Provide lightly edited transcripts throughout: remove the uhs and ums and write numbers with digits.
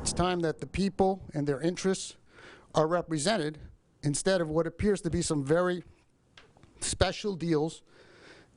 It's time that the people and their interests are represented instead of what appears to be some very special deals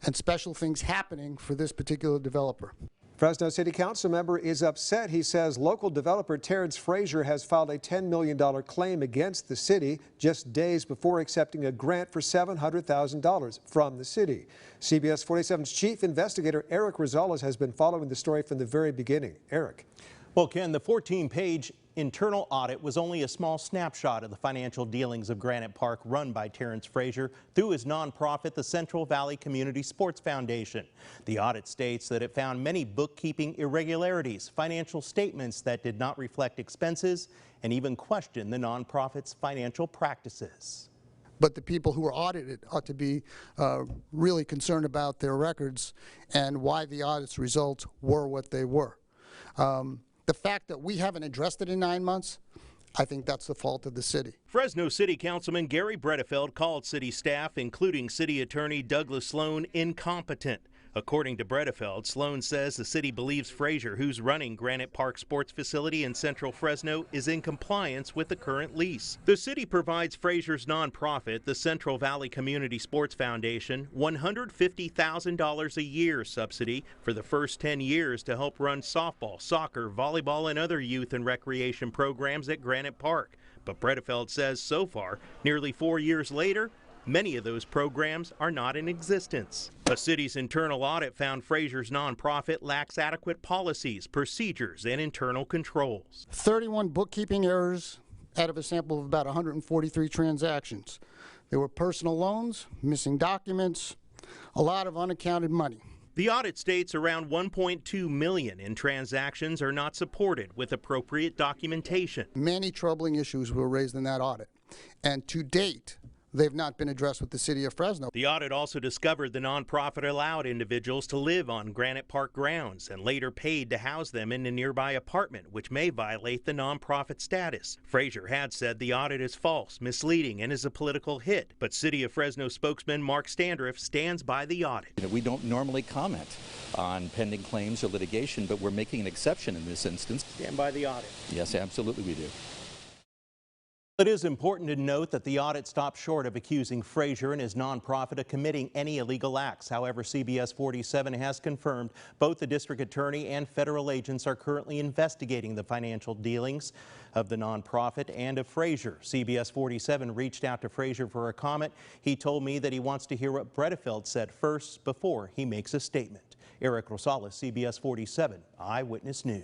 and special things happening for this particular developer. Fresno City Council member is upset. He says local developer Terrence Frazier has filed a $10 million claim against the city just days before accepting a grant for $700,000 from the city. CBS 47's chief investigator Eric Rosales has been following the story from the very beginning. Eric. Well, Ken, the 14-page internal audit was only a small snapshot of the financial dealings of Granite Park run by Terrence Frazier through his nonprofit, the Central Valley Community Sports Foundation. The audit states that it found many bookkeeping irregularities, financial statements that did not reflect expenses, and even questioned the nonprofit's financial practices. But the people who are audited ought to be really concerned about their records and why the audit's results were what they were. The fact that we haven't addressed it in 9 months, I think that's the fault of the city. Fresno City Councilman Gary Bredefeld called city staff, including City Attorney Douglas Sloan, incompetent. According to Bredefeld, Sloan says the city believes Frazier, who's running Granite Park Sports Facility in central Fresno, is in compliance with the current lease. The city provides Frazier's nonprofit, the Central Valley Community Sports Foundation, $150,000 a year subsidy for the first 10 years to help run softball, soccer, volleyball, and other youth and recreation programs at Granite Park. But Bredefeld says so far, nearly 4 years later, many of those programs are not in existence. A city's internal audit found Frazier's nonprofit lacks adequate policies, procedures, and internal controls. 31 bookkeeping errors out of a sample of about 143 transactions. There were personal loans, missing documents, a lot of unaccounted money. The audit states around $1.2 million in transactions are not supported with appropriate documentation. Many troubling issues were raised in that audit, and to date, they've not been addressed with the city of Fresno. The audit also discovered the nonprofit allowed individuals to live on Granite Park grounds and later paid to house them in a nearby apartment, which may violate the nonprofit status. Frazier had said the audit is false, misleading, and is a political hit. But City of Fresno spokesman Mark Standriff stands by the audit. We don't normally comment on pending claims or litigation, but we're making an exception in this instance. Stand by the audit. Yes, absolutely we do. It is important to note that the audit stopped short of accusing Frazier and his nonprofit of committing any illegal acts. However, CBS 47 has confirmed both the district attorney and federal agents are currently investigating the financial dealings of the nonprofit and of Frazier. CBS 47 reached out to Frazier for a comment. He told me that he wants to hear what Bredefeld said first before he makes a statement. Eric Rosales, CBS 47 Eyewitness News.